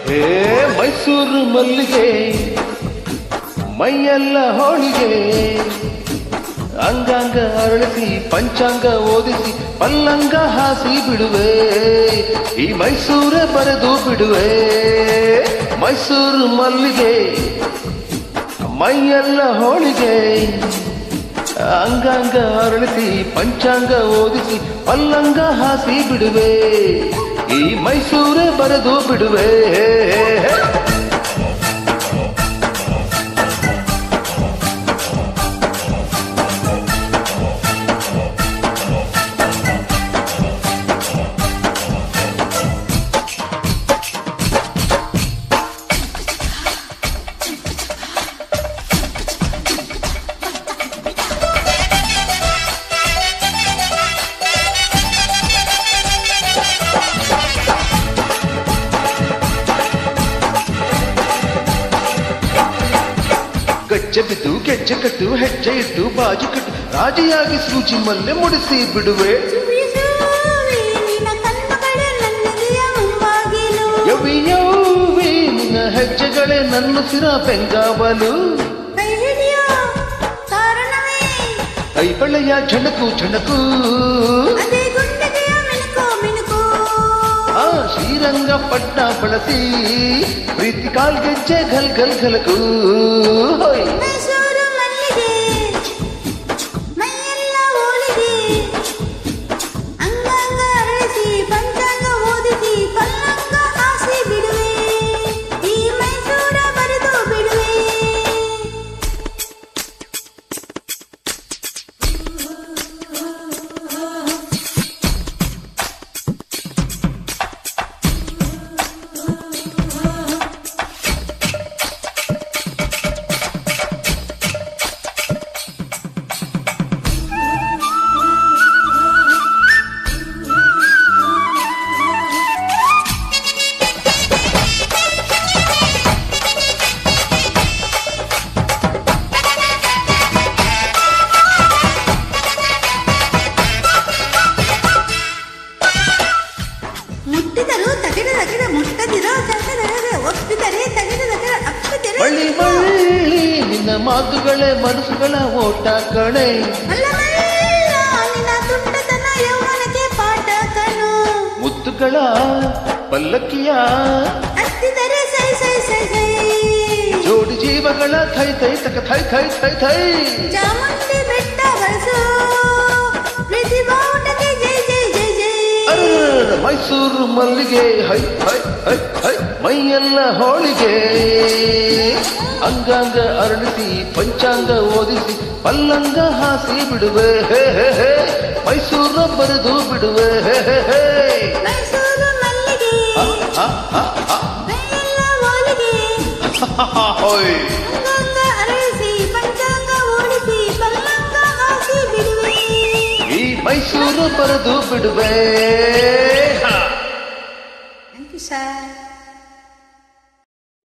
ಹೇ ಮೈಸೂರು ಮಲ್ಲಿಗೆ ಮೈಯೆಲ್ಲ ಹೋಳಿಗೆ ಅಂಗಾಂಗ ಅರಳಿಸಿ ಪಂಚಾಂಗ ಓದಿಸಿ ಪಲ್ಲಂಗ ಹಾಸಿ ಬಿಡುವೆ ಈ ಮೈಸೂರೇ ಬರೆದು ಬಿಡುವೆ ಮೈಸೂರು ಮಲ್ಲಿಗೆ ಮೈಯೆಲ್ಲ ಹೋಳಿಗೆ ಅಂಗಾಂಗ ಅರಳಿಸಿ ಪಂಚಾಂಗ ಓದಿಸಿ ಪಲ್ಲಂಗ ಹಾಸಿ ಬಿಡುವೆ ಈ ಮೈಸೂರೇ ಬರೆದು ಬಿಡುವೆ ಗಜ್ಜೆ ಬಿದ್ದು ಗೆಜ್ಜೆ ಕಟ್ಟು ಹೆಜ್ಜೆ ಇಟ್ಟು ಬಾಜಿ ಕಟ್ಟು ರಾಜಿಯಾಗಿ ಸೂಜಿ ಮಲ್ಲೆ ಮುಡಿಸಿ ಬಿಡುವೆ ಯವಿ ಯವಿ ನಿನ್ನ ಹೆಜ್ಜೆಗಳೇ ನನ್ನ ಸಿರ ಬೆಂಗಾವಲು ಕೈಬಳೆಯ ಝಣಕು ಝಣಕು ಆ ಶ್ರೀರಂಗ ಪಟ್ಟ ಬಳಸಿ ಪ್ರೀತಿ ಕಾಲ್ಗೆಜ್ಜೆ ಘಲ್ ಘಲ್ ಘಲಕು ಬಳ್ಳಿ ಬಳ್ಳಿ ನಿನ್ನ ಮಾತುಗಳೇ ಮನಸ್ಸುಗಳ ಓಟ ಕಣೆ ಮುತ್ತುಗಳ ಪಲ್ಲಕ್ಕಿಯ ಜೋಡಿ ಜೀವಗಳ ಥೈ ಥೈ ತಕ ಥೈ ಥೈ ಥೈ ಥೈ ಚಾಮುಂಡಿ ಬೆಟ್ಟ ಬಳಸೋ ಪ್ರೀತಿ ಬಾವುಟಕ್ಕೆ ಜೈ ಜೈ ಜೈ ಜೈ ಮೈಸೂರು ಮಲ್ಲಿಗೆ ಹೈ ಹೈ ಹೈ ಹೈ ಮೈಯೆಲ್ಲ ಹೋಳಿಗೆ ಅಂಗಾಂಗ ಅರಳಿಸಿ ಪಂಚಾಂಗ ಓದಿಸಿ ಪಲ್ಲಂಗ ಹಾಸಿ ಬಿಡುವೆ ಮೈಸೂರ ಬರೆದು ಬಿಡುವೆ ಮೈಸೂರು ಮಲ್ಲಿಗೆ ಮೈಯೆಲ್ಲ ಹೋಳಿಗೆ ಅಂಗಾಂಗ ಅರಳಿಸಿ ಪಂಚಾಂಗ ಓದಿಸಿ ಪಲ್ಲಂಗ ಹಾಸಿ ಬಿಡುವೆ ಈ ಮೈಸೂರು ಬರೆದು ಬಿಡುವೆ ಥ್ಯಾಂಕ್ ಯು ಸರ್.